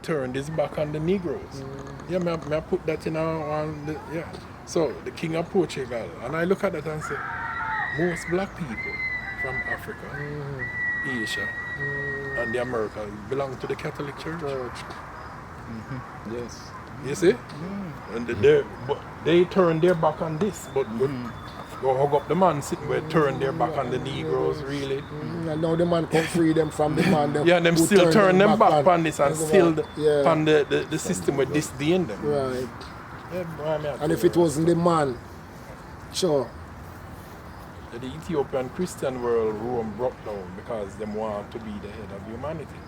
turned his back on the Negroes. Yeah, may I put that in yeah. So the king of Portugal, and I look at that and say, most black people from Africa, Asia, and the Americas belong to the Catholic Church. Yes. You see? And they turn their back on this, but go hug up the man sitting where turn their back on the Negroes, really. And now the man can free them from the man. Them still turn them back on this and still on the system with disdain them. Right. Yeah, and if it wasn't the man, sure. The Ethiopian Christian world Rome broke down because they want to be the head of humanity.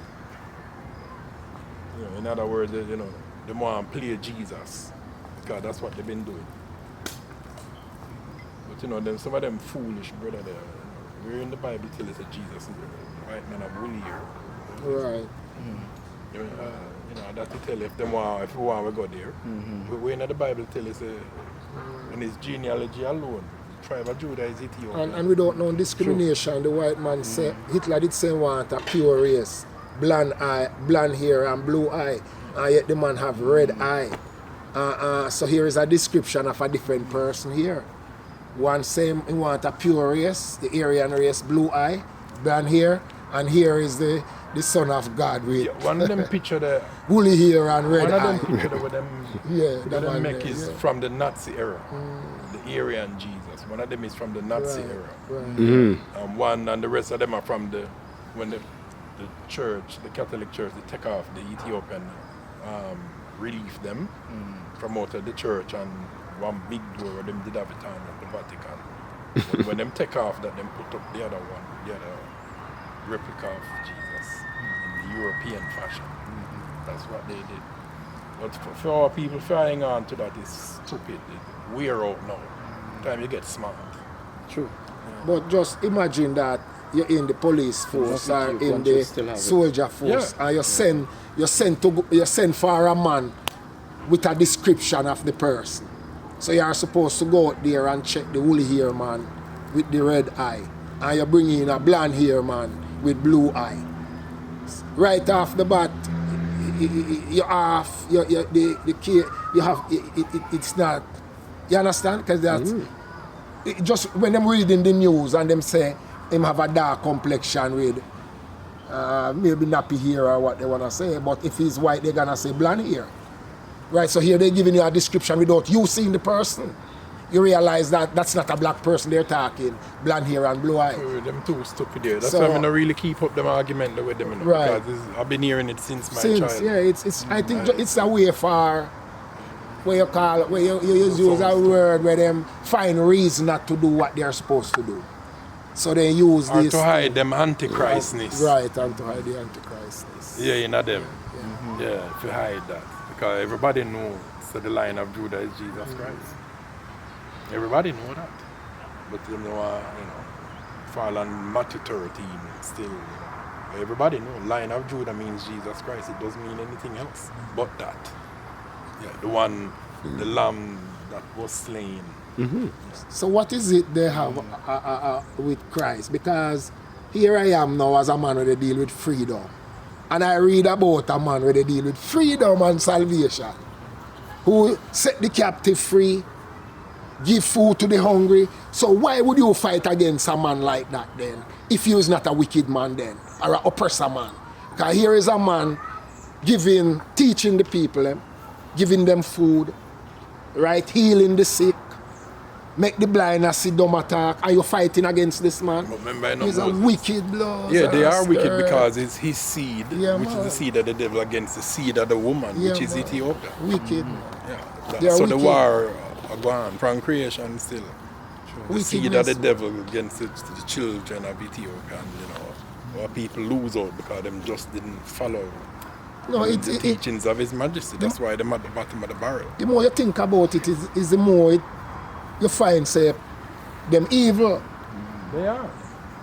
You know, in other words, they want to play Jesus because that's what they've been doing. But some of them foolish brother there. Where in the Bible tell us that Jesus is the white man of wool here. Right. That to tell if we want to go there. Where in the Bible tell us in his genealogy alone, the tribe of Judah is Ethiopian. And without no discrimination, the white man said Hitler did say want a pure race, blonde hair and blue eye, and yet the man have red eye. So here is a description of a different person here. One same, he want a pure race, the Aryan race, blue eye, blonde hair, and here is the son of God with one of them picture there, woolly hair and red eye. One of them picture there with them, make is from the Nazi era, the Aryan Jesus. One of them is from the Nazi era. Right. One and the rest of them are from when the church, the Catholic Church, they take off the Ethiopian relief them, promoted the church, and one big door where them did have it on at the Vatican. But when them take off that, them put up the other one, the other replica of Jesus in the European fashion. That's what they did. But for our people flying on to that is stupid. We're out now. Time you get smart. True. But just imagine that you're in the police force or in the soldier force, and you send for a man with a description of the person. So you are supposed to go out there and check the woolly hair man with the red eye, and you bring in a blonde hair man with blue eye. Right off the bat, it's not. You understand? Because that's just when them reading the news and them say him have a dark complexion with maybe nappy hair or what they wanna say, but if he's white, they're gonna say blonde hair. Right, so here they're giving you a description without you seeing the person. You realize that that's not a black person they're talking, blonde hair and blue eye. Them too stupid there. That's why I don't really keep up them argument with them. Right. Because I've been hearing it since my child. Yeah, I think it's a way for where you use a word where them find reason not to do what they're supposed to do. So they use or this. to hide them antichristness. Right, and to hide the antichristness. Yeah, you know them. Yeah, to hide that. Because everybody knows that the line of Judah is Jesus Christ. Everybody know that. But them fall on Matthew 13 still. Everybody know line of Judah means Jesus Christ. It doesn't mean anything else but that. Yeah, the one, the lamb that was slain. So what is it they have with Christ? Because here I am now as a man where they deal with freedom. And I read about a man where they deal with freedom and salvation. Who set the captive free, give food to the hungry. So why would you fight against a man like that then? If he was not a wicked man then, or an oppressor man. Because here is a man teaching the people, giving them food, right, healing the sick, make the blind sit down attack, and you're fighting against this man. He's a wicked blood. Yeah, they are wicked because it's his seed, which is the seed of the devil against the seed of the woman, which is Ethiopia. Wicked. So the war gone from creation still. The seed of the devil against the children of Ethiopia, and our people lose out because them just didn't follow the teachings of His Majesty. That's why they're at the bottom of the barrel. The more you think about it, is the more you find, say, them evil. They are.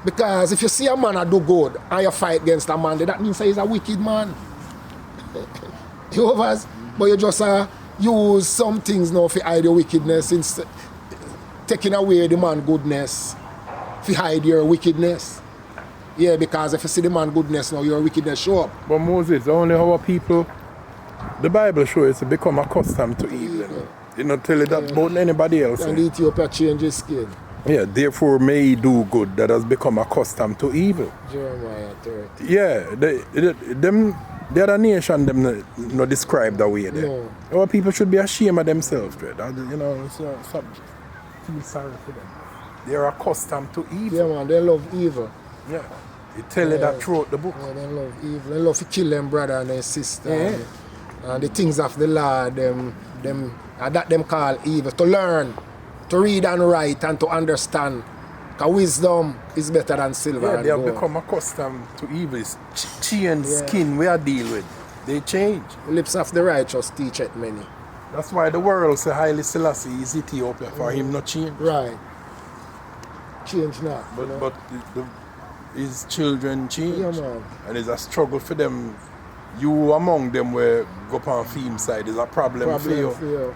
Because if you see a man do good and you fight against a man, that means he's a wicked man. But you just use some things now to hide your wickedness, instead taking away the man goodness to hide your wickedness. Yeah, because if you see the man goodness now, your wickedness show up. But Moses, only our people The Bible shows to become accustomed to evil. You know, tell it that about anybody else. And the Ethiopia change his skin. Yeah, therefore may he do good that has become accustomed to evil. Jeremiah 30. Yeah, the other nation them no describe that way there. No. Our people should be ashamed of themselves, right? You know, so feel sorry for them. They are accustomed to evil. Yeah, man, they love evil. Yeah. It tell you that throughout the book. Yeah, they love evil. They love to kill them brother and their sister. And the things of the Lord, that them call evil. To learn, to read and write and to understand. Because wisdom is better than silver and they have gold. become accustomed to evil. It's change skin we are deal with. They change. The lips of the righteous teach it many. That's why the world say Haile Selassie is Ethiopia. For him not change. Right. Change not. But his children change. Yeah, man. And it's a struggle for them. You among them where go up on theme side is a problem for you.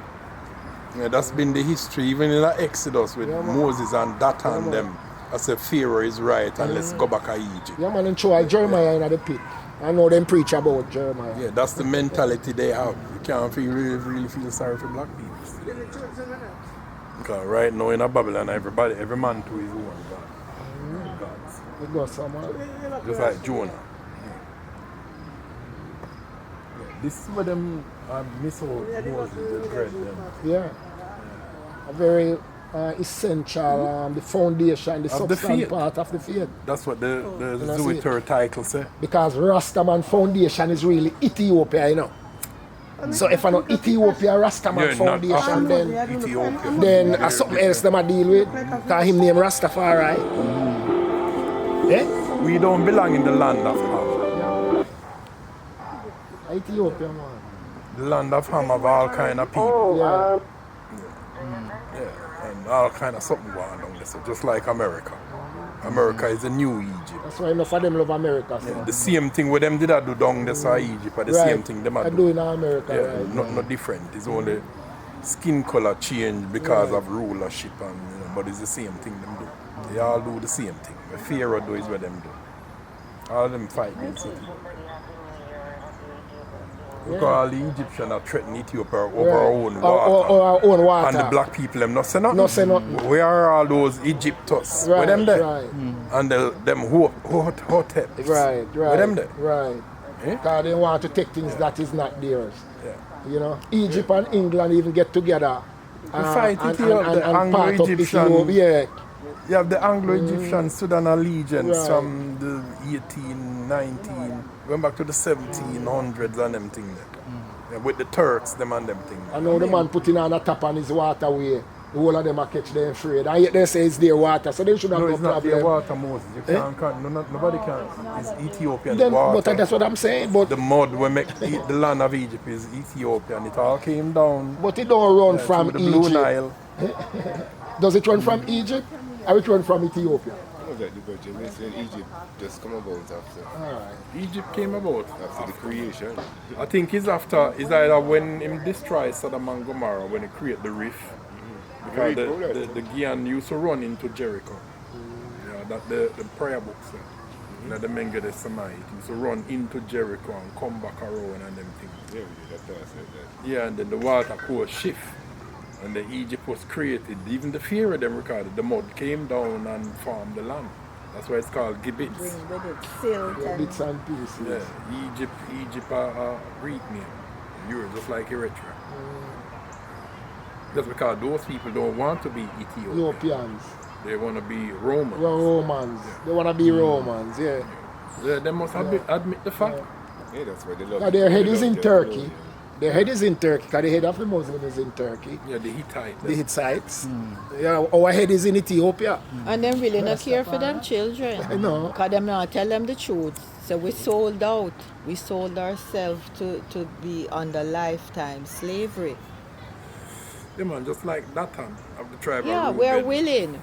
Yeah, that's been the history, even in the Exodus with Moses and Dathan them. I said Pharaoh is right and let's go back to Egypt. Yeah, man, and show Jeremiah in the pit. I know them preach about Jeremiah. Yeah, that's the mentality they have. You can't really feel sorry for black people. Because right now in Babylon, every man to his own God. Gods. It goes somewhere. Just like Jonah. This is where them miss out Moses, the bread them. Yeah. A very essential, the foundation, the substance part of the faith. That's what the Zuitur title say. Because Rastaman foundation is really Ethiopia, you know. So if I know Ethiopia, Rastaman foundation, then Ethiopia. Then something else them I deal with. Because him name Rastafari. Yeah? We don't belong in the land of Ham. Ethiopia, man. The land of Ham of all kind of people. Yeah. And all kind of something going on there. So just like America. America is a new Egypt. That's why enough of them love America. So. Yeah, the same thing with them did I do down there so Egypt, but the same thing them I do in America. Yeah, not different. It's only skin color change because of rulership, and but it's the same thing them do. They all do the same thing. What Pharaoh do is what them do. All them fight in city. Because all the Egyptians are threatening Ethiopia over our own water. Or our own water. And the black people them not say nothing. No say nothing. Where are all those Egyptus? Right, where them there? Right. And them Hoteps. Right. Where them there? Right. Eh? Because they want to take things that is not theirs. Yeah. You know, Egypt and England even get together. Fight Ethiopia, the Anglo-Egyptian. Yeah. You have the Anglo-Egyptian Sudan allegiance from the 18, 19, went back to the 1700s and them things there. Yeah, with the Turks, them and them things. I know the man putting on a tap on his waterway. The whole of them are catch them afraid. And yet they say it's their water, so they should have no problem. No, it's not their water, Moses. You can't, nobody can. It's Ethiopian then, water. But that's what I'm saying. But the mud we make the land of Egypt is Ethiopian. It all came down. But it don't run from the Egypt. Blue Nile. Does it run from Egypt? Or it run from Ethiopia? Egypt just come about after. Egypt came about After the creation. I think it's either when him destroy Sodom and Gomorrah, when he create the reef. Because the Gian used to run into Jericho. Yeah, that the prayer book said. You know, the Menga de Samai, it used to run into Jericho and come back around and them things. Yeah, that's what I said that. Yeah, and then the water course shift. And the Egypt was created. Even the fear of them recorded. The mud came down and formed the land. That's why it's called gibbets. Bring with it silt and Bits and pieces. Yeah, Egypt are Greek name. Europe, just like Eritrea. That's because those people don't want to be Ethiopian. Europeans. They want to be Romans. Romans. They want to be Romans, yeah. They must admit the fact. Yeah, that's why they love Now their head they is love in their Turkey. glory. Their head is in Turkey, because the head of the Muslim is in Turkey. Yeah, the Hittite. The Hittites. Yeah, our head is in Ethiopia. and them really not care for them children. I know. Because them not tell them the truth. So we sold out. We sold ourselves to be under lifetime slavery. Yeah, man, just like Dathan of the tribe Yeah, of we are Reuben. willing.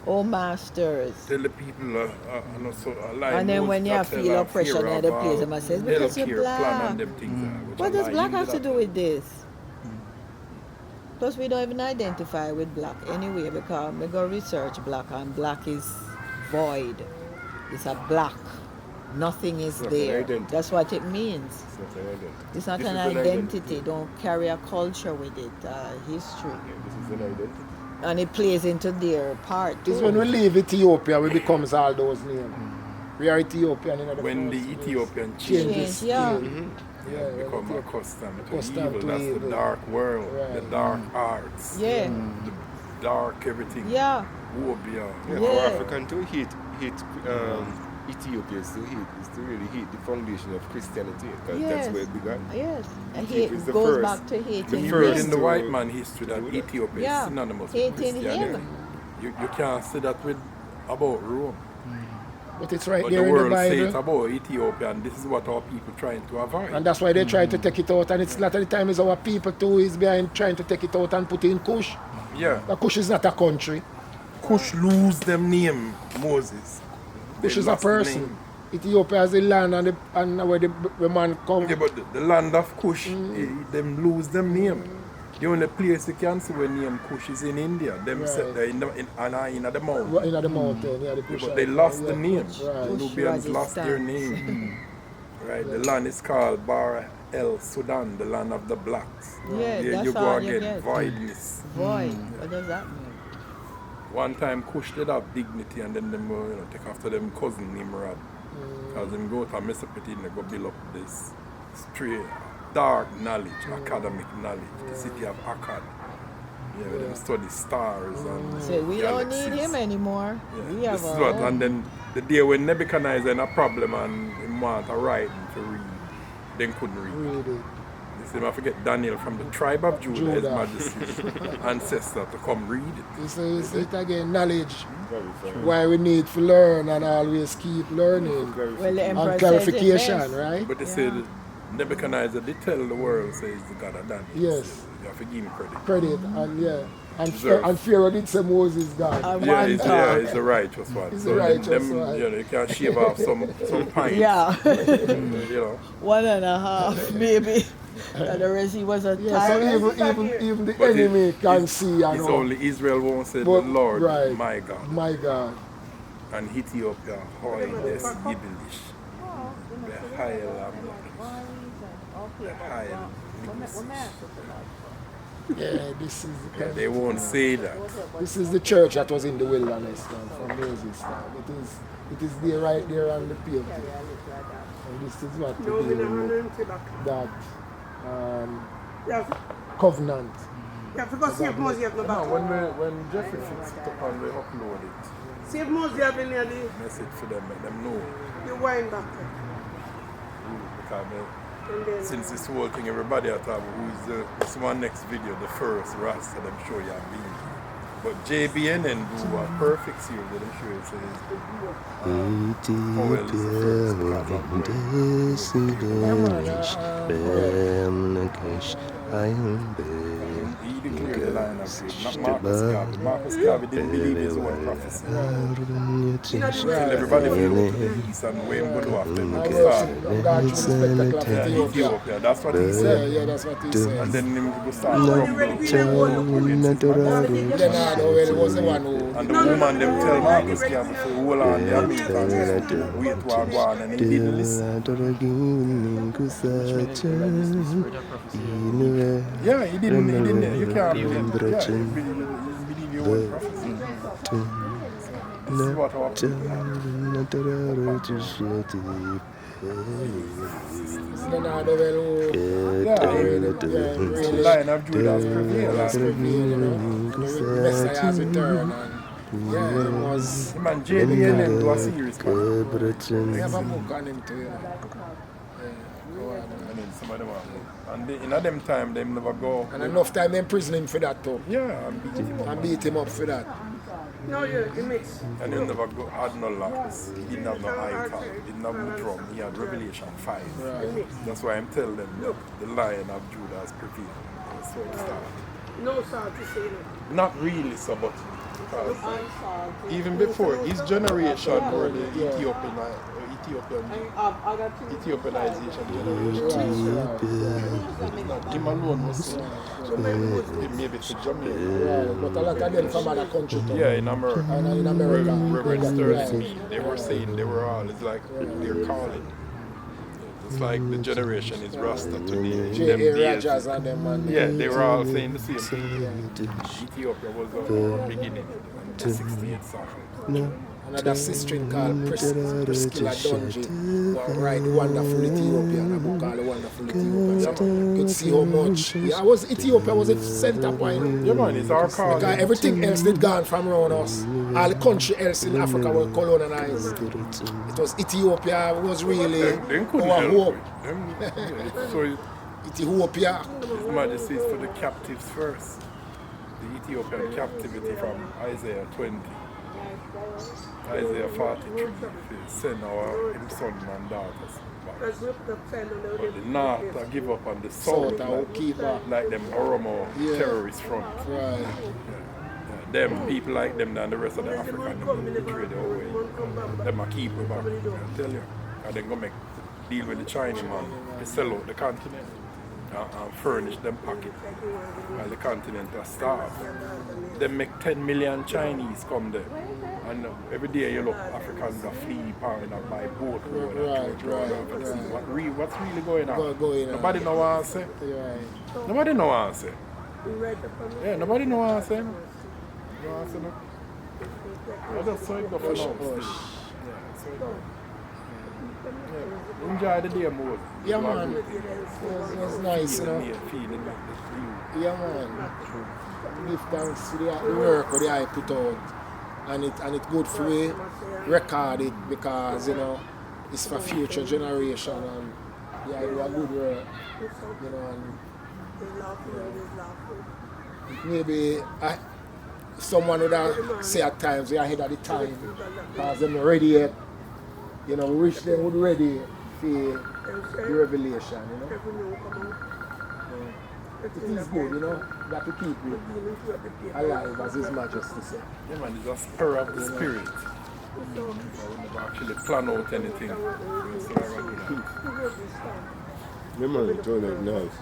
Oh, masters. Tell the people are not so alive. And then when you feel oppression in the place, them say, because you're black. What does black have to do with this? Plus, we don't even identify with black anyway, because we go research black, and black is void. It's a black. nothing is not an there. identity. That's what it means. It's not an identity. It's not This an is identity. Don't carry a culture with it, history. Yeah, this is an identity. And it plays into their part It's too. when we leave Ethiopia, we becomes all those names. We are Ethiopian in the When the first place. Ethiopian Change changes, this yeah. scale. yeah, when become Ethiopia- accustomed to accustomed evil. to That's evil. the dark world, the Right. dark arts, Yeah. the dark everything. Yeah. Phobia. Yeah, Yeah. for African to hate Ethiopia is to really hate the foundation of Christianity, because Yes. that's where it began. Yes. And Ethiopia hate is the goes first- back to hating You first read him. in the to white man history that do that. Ethiopia Yeah. is synonymous with Hating Christianity. him. You can't say that with about Rome. But it's right But there the in the world say Bible. it's about Ethiopia, and this is what our people trying to avoid. And that's why they try to take it out. And it's a lot of the time is our people too is behind trying to take it out and put it in Kush. Yeah. But Kush is not a country. Kush lose them name, Moses. They Kush is a lost the person. name. Ethiopia is the land and where the man come. Yeah, but the land of Kush, them lose them name. The only place you can see where name Kush is in India. Them Right. set there in the mountain. In the mountain, yeah, the Kush. But they lost the name. Right. The Nubians lost their Rajasthan. name. Right, the land is called Bar El Sudan, the land of the blacks. Yeah, There that's you go all you again, get. voidness. Void. What does that mean? One time Kush did have dignity, and then them take after them cousin Nimrod. Because them go to Mesopotamia, they go build up this straight, dark knowledge, academic knowledge, the city of Akkad. Yeah, where them study stars and So we don't need galaxies. him anymore. Yeah, We have this is our what, own. and then the day when Nebuchadnezzar had a problem and he want to write to read, then couldn't read. Read it. They said, I forget Daniel from the tribe of Judah, His Judah. Majesty, ancestor, to come read it. You see, it's it again, knowledge. Very fine. Why we need to learn and always keep learning. Well, the Emperor And says it clarification, best. right? But they said Nebuchadnezzar did tell the world, say he's the God of Daniel. Yes. So you have to give him credit. Credit and yeah. And, Deserve. and Pharaoh did say Moses God. And Yeah, one he's, time. he's the righteous one. He's so the righteous them, one. You can shave off some pints. Yeah. You know. 1.5 maybe. And the rest he was a Yeah, so tyrant. even the But enemy can it's- see and It's know. only Israel won't say But- the Lord, right. my God. My God. And Ethiopia, Haile, Yiddish. The Haile, the Haile. Yeah, this is the kind They won't say that. This is the church that was in the wilderness from Moses time. It is there right there on the page. And this is what we deal with, that covenant. You have to go save Moses no No, back. when Jeffrey fix it up and we upload it, Save Moses in near the message for them, let them know. wine back. Because And then since this whole thing, everybody at who is this one next video, the first Rasta, them show you have been. But JBNN do a perfect series, let them show you say Powell is the first because of he declared the line of faith, not Marcus Garvey. Marcus Garvey didn't believe his own prophecy. Till everybody flew to the east and Wayne would go after him. I to worship start. God through the spectacle of Yeah, Ethiopia. Ethiopia, that's what he Yeah, said. yeah, that's what he And said. then him go start rumble. Then Adowell was the one who And the woman them tell Marcus Garvey to hold on their meat and wait to go on, and he didn't listen. Yeah, he didn't, you can't believe, yeah, he believe your own prophecy. This is what our people then Adowell who the line of Judah prevailed. the Messiah has returned. And yeah, it was. Him and JBNN do a series, man. We have a book on him too. And then some of them are. And in them time, them never go. And enough time they imprison him for that too. Yeah, and beat him up. And beat him up for that. no, you mix. And he never had no locks. He didn't have no icon. He didn't have no drum. He had Revelation 5. That's why I'm telling them that the Lion of Judah has prevailed. That's where it started. No salt to say that. Not really so, but Even before, his generation were the Ethiopianization generation. Him alone was maybe to Jamaica. Right, but a lot of them from other countries. Yeah, in America. And in America. Reverend Sterling, they were saying they were all, it's like they're calling. It's like the generation is Rasta today. J.A. Rogers and them man. Yeah, they were all saying the same thing. Ethiopia was our beginning in the 68th century. Another sister called Priscilla Dungy who write Wonderful Ethiopian, a book called The Wonderful Ethiopian. So you could see how much. Ethiopia was a center point. Yeah, man, it's our call. Because everything else did gone from around us. All the country else in Africa were colonized. It was Ethiopia was really our hope. So Ethiopia. His Majesty is for the captives first. The Ethiopian captivity from Isaiah 20. Isaiah 43, send our sons and daughters back. But the North I give up on the South, like them Oromo terrorist front. Right. Yeah. Them people like them and the rest of the African, them betray the whole way. Them a keep it back, I tell you. And then go make deal with the Chinese man, they sell out the continent and furnish them pocket. While the continent are starved. They make 10 million Chinese come there. And every day you look, Africans are fleeing and by boat road and see what's really going on. Nobody know what I say. Nobody know what I say. Yeah, nobody know what I say. You know what I say now? I just saw it go for now. Yeah. Enjoy the day more. Yeah, man. It was nice, you know. Yeah, man. Give thanks to the work that I put out. And it's good for me record it because, you know, it's for future generation and yeah, I do a good work, you know, and maybe someone would say at times we are ahead of the time because they're not ready yet. You know, we wish they would ready for the revelation, you know. It is good, you know, that to keep it alive, as His Majesty said. Yeah, man, it's a spur of the spirit. I would never actually plan out anything. So I do that. Yeah, man, it turned out nice.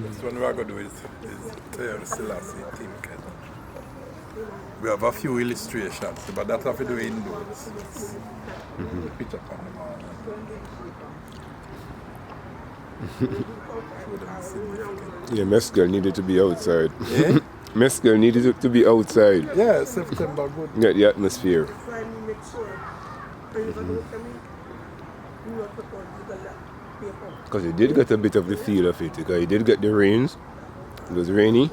Next one we are going to do is Selassie team. We have a few illustrations, but that have to do indoors. Picture on them all. Yeah, Mescal needed to be outside. Yeah? Mescal needed to be outside. Yeah, September good. Get the atmosphere. Because you did get a bit of the feel of it. Because you did get the rains. It was rainy.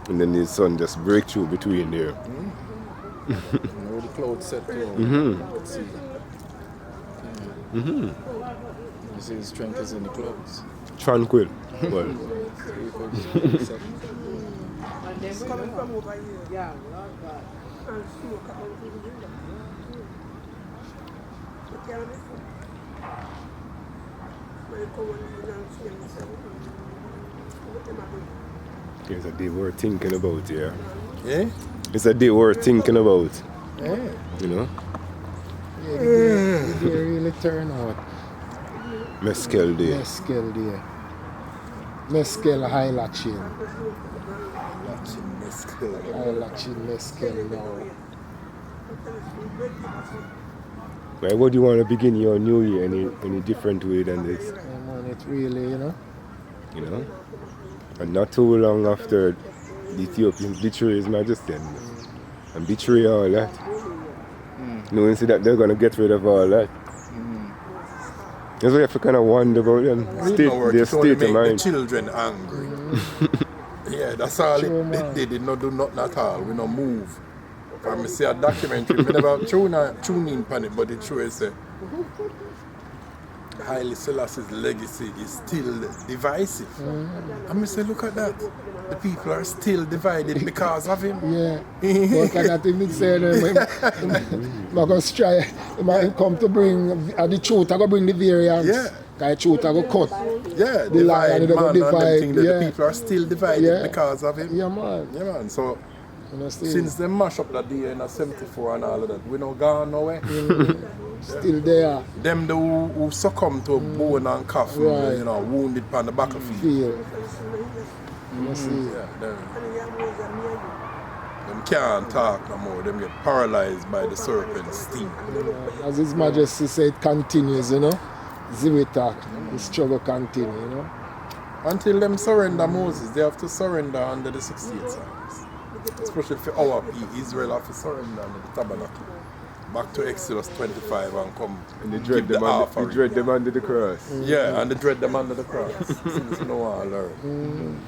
And then the sun just break through between there. Where the clouds set to. You see the strength is in the clouds. Tranquil. Well. Coming from over here. Yeah. And smoke out of the window. You can't listen. When you come and see them, what them are doing. It's a day worth thinking about, yeah. Yeah? It's a day worth thinking about. Yeah. You know? Yeah, they really turn out. Mescal day. Mescal day. Mescal Haile chin. Haile chin, mescal now. Why would you want to begin your new year any different way than this? Yeah, man, it really, you know. You know? And not too long after the Ethiopians betray His Majesty and betray all that. Knowing that they're going to get rid of all that. That's why you have to kind of wonder about them. Their state of mind. The children angry. Yeah, that's all they did not do nothing at all. We not move. I see a documentary, I never tune in on it, but it shows Haile Selassie's legacy is still divisive. And I say, look at that. The people are still divided because of him. Yeah. But like that him say, I'm going to try, he might come to bring, the truth, I go bring the variance. Yeah. The truth, I go cut. Yeah, The line, divide, they go man, divide, and them thing that yeah. the people are still divided Yeah. because of him. Yeah, man. Yeah, man. So, You know, still, since they mash up that day in a 74 and all of that, we not gone nowhere. still there. Them the who succumb to bone and cough, Right. you know, wounded on the battlefield. Feel. You see. Yeah, them can't talk no more. Them get paralyzed by the serpent's sting. As His Majesty said, it continues, you know. Zero talk. The struggle continue, you know. Until them surrender Moses, they have to surrender under the 68 Psalms. Especially for our people, Israel have to surrender under the tabernacle. Back to Exodus 25 and come And they give dread the them, under, offering. they dread them under the cross. Yeah, and they dread them under the cross. Since you know what I learn.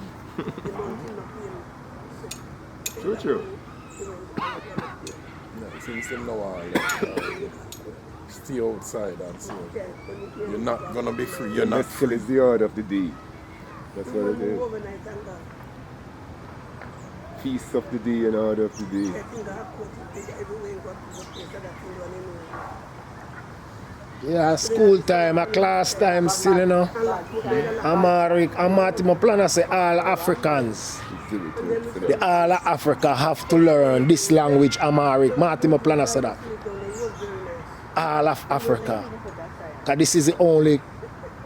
True. Yeah, since you know what I learn. Stay outside and so you're not gonna be free. You're not Ethical free. is the order of the day. That's what it is. Feast of the day and order of the day. Yeah, school time, a class time still, you know. I'm plan to say all Africans. The all of Africa have to learn this language, Amharic. Martin plan to say that. All of Africa. Because this is the only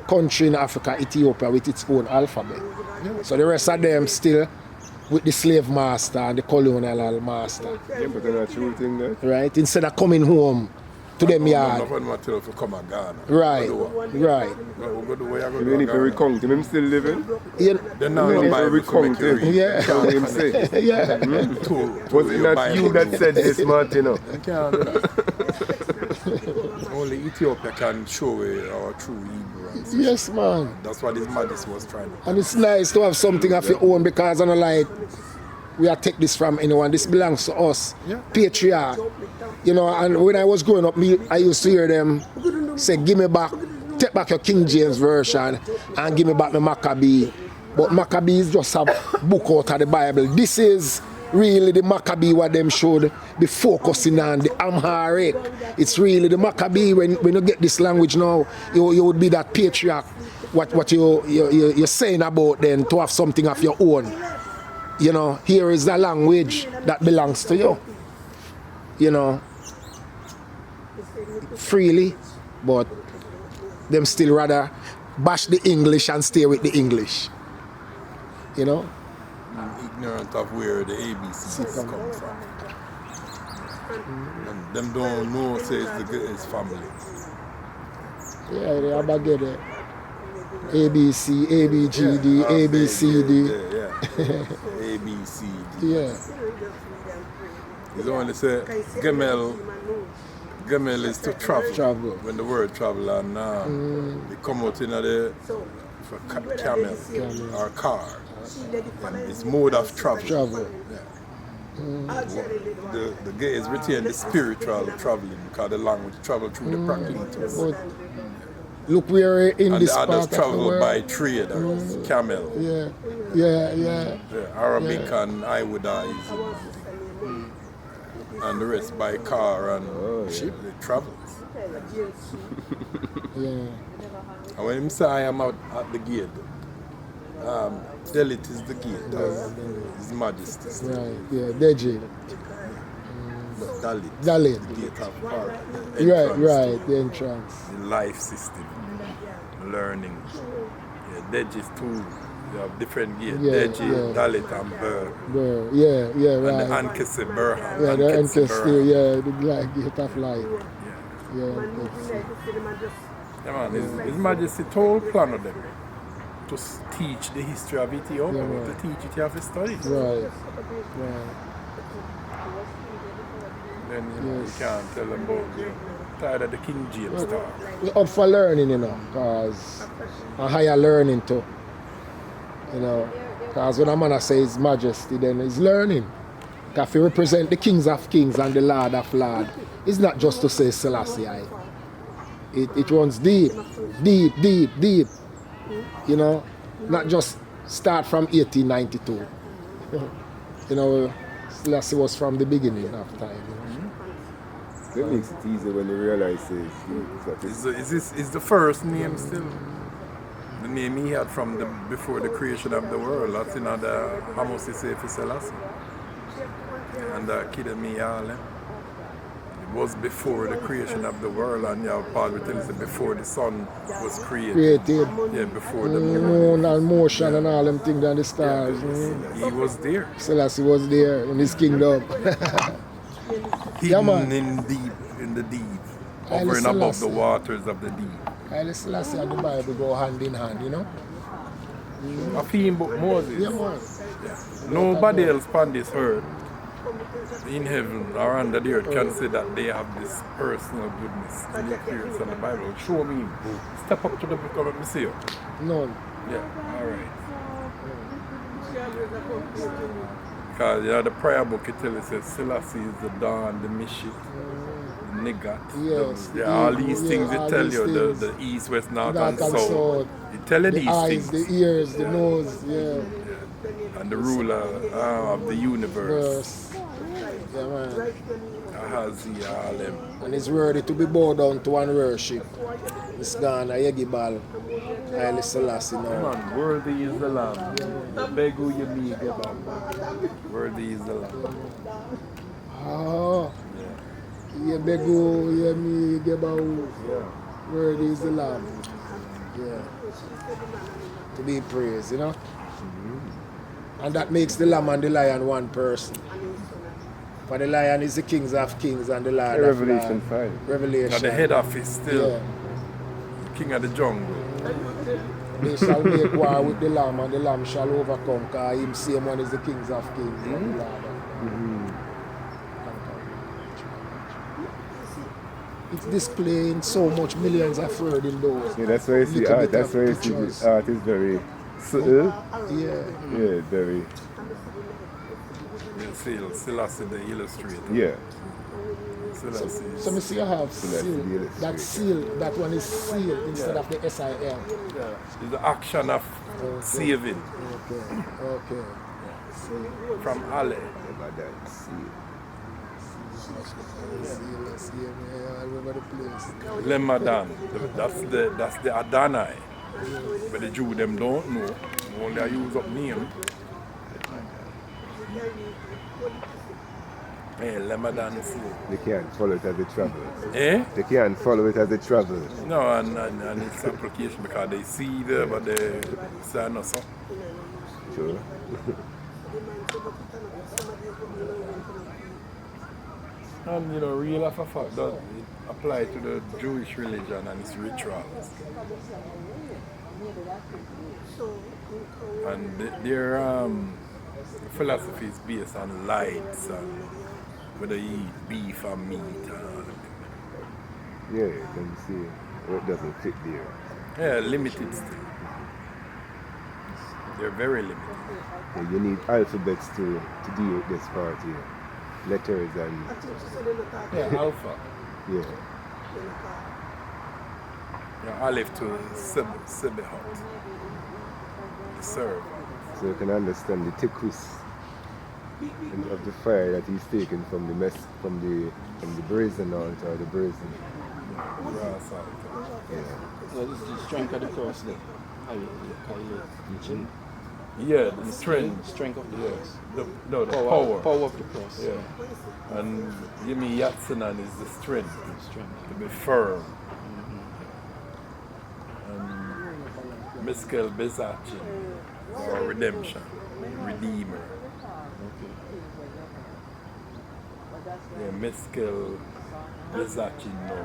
country in Africa, Ethiopia, with its own alphabet. So the rest of them still with the slave master and the colonial master. Yeah, but they're not true thing there. Right? Instead of coming home to them yard. I'm not tell you to come to Ghana. Right. Right. You don't need to recount him, him still living. You They're You not don't need to Bible to recount make you him. read. Yeah. That's what him say. yeah. Was it not you that said this, Martin? You can't do that. Only Ethiopia can show our true Hebrew. And such. Yes, man. That's what His Majesty was trying to. And it's nice to have something of your own because I don't like we are take this from anyone. This belongs to us. Yeah. Patriarch. You know, and when I was growing up, I used to hear them say, give me back, take back your King James version and give me back my Maccabee. But Maccabee is just a book out of the Bible. This is really the Maccabee what them should be focusing on, the Amharic. It's really the Maccabee. When you get this language now, you would be that patriarch. What you're saying about then to have something of your own. You know, here is the language that belongs to you. You know, freely, but them still rather bash the English and stay with the English. You know? Ignorant of where the ABCs come from. And them don't know, say it's family. Yeah, they have a get it. ABC, ABGD, ABCD. Yeah. ABCD. Yeah. It's only say Gemel is to travel. Travel. When the word travel and they come out in the for camel or car. And it's mode of travel. Travel. The gays retain the spiritual traveling because the language travel through the Praklitos. But look, we're in And this the part others of the travel world. by trade, camel. Yeah. Arabic and Iwoodizing. And the rest by car and ship, they travel. Yeah. And when him say I am out at the gate, Delit is the gate, as His Majesty. Right. Yeah. Deji. But Dalit, Dalit. the gate of power. Right. The entrance. The life system, learning. Yeah, Deji is two. You have different gates. Yeah, Deji, yeah. Dalit, and Burr. Yeah, And the right. Ankese Burham. Yeah, the Ankese ancestor, Burham. yeah, the black gate of light. Yeah. Yeah, that's it. Yeah, man, His Majesty told plan of them to teach the history of Ethiopia. Yeah, To teach it, you have to study it. Right. Then you can't tell them about tired of the King James talk. We're up for learning, you know, because a higher learning too. You know, because when a man says His Majesty, then he's learning. Because if he represent the kings of kings and the Lord of lords, it's not just to say Selassie. it runs deep. You know, not just start from 1892. You know, Selassie was from the beginning of time. You know? That makes it easier when you realize Is the first name still the name he had from before the creation of the world? That's in the Selassie. And the kid of me, Haile. It was before the creation of the world, and you have Paul will tell us before the sun was created. Yeah, before the moon and motion and all them things and the stars. He was there. Selassie was there in his kingdom. Hidden in the deep, hovering above the waters of the deep. Haile Selassie and the Bible go hand in hand, you know. A theme book Moses. Yeah, man. Yeah. Nobody else on this earth, in heaven or under the earth, can say that they have this personal goodness and experience in the Bible. Show me. Step up to the book of Messiah. None. Yeah, alright. Because the prayer book it tells us Selassie is the dawn, the Mishit, the Nigat. Yes. All these things it tell you, the east, west, north and south. It tell you the these eyes, things. the ears, the nose, yeah. And the ruler of the universe. Yeah, man. And he's worthy to be bowed down to and worship. It's gone, Yegibal, Haile Selassie now. Man, worthy is the Lamb. Beg who you me get back. Worthy is the Lamb. Oh. Yeah, beg who you me get back. Yeah. Worthy is the Lamb. Yeah. To be praised, you know? And that makes the lamb and the lion one person. For the lion is the kings of kings and the Lord Revelation of Lords. 5. Revelation. Now the head office still Yeah. king of the jungle. They shall make war with the lamb and the lamb shall overcome, because him same one is the kings of kings and the Lord of Lords. It's displaying so much, millions of words in those. Yeah, that's why you see art. That's why you see the art is very subtle. Yeah. Yeah, very. Yeah, Selassie the illustrator. Yeah. Selassie. So me see I have Selassie seal. the illustrator. That seal, that one is seal instead of the SIL. It's the action of saving Okay. from Haile. About that. See. Seal, all over the place. Lemadan. That's the Adonai. But the Jew them don't know. Only I use up name. Hey, Lemadan is here. They can't follow it as a travel. Eh? They can't follow it as a travel. No, and it's application because they see there, but they say no so. Sure. And you know, real of a fact that it apply to the Jewish religion and its rituals. And their philosophy is based on lights and whether you eat beef or meat and all that. Yeah, you can see what doesn't fit there. Yeah, limited still. They're very limited. Yeah, you need alphabets to deal with this part here. Letters and Yeah, alpha. yeah. Yeah, Aleph to Sebehot. Serve. So you can understand the tikus of the fire that he's taken from the brazen altar or the brazen. Brass altar. Yeah. So this is the strength of the cross then. Haile. Yeah, the strength. Strength of the cross. The power. Power of the cross. Yeah. And Yemi Yatsanan is the strength. To be firm. And Meskel Bezachin, or redemption, redeemer. Yeah, Meskel Bezachin, no.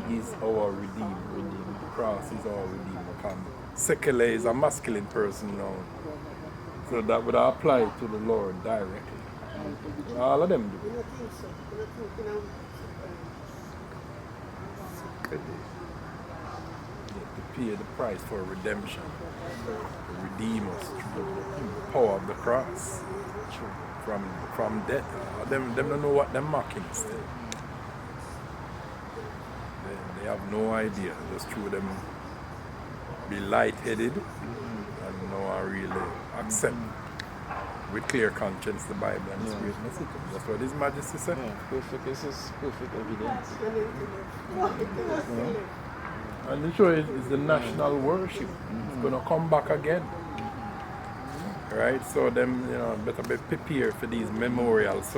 He is our redeemer. The cross is our redeemer. Sekele is a masculine person now. So that would apply to the Lord directly. All of them do. To pay the price for redemption. To redeem us through the power of the cross. From death. Them don't know what they're mocking still. They have no idea. Just through them be light-headed and no really accept with clear conscience the Bible and its great message. That's what His Majesty said. Yeah, perfect. This is perfect evidence. And the show is the national worship. It's going to come back again. Right? So them, better be prepared for these memorials.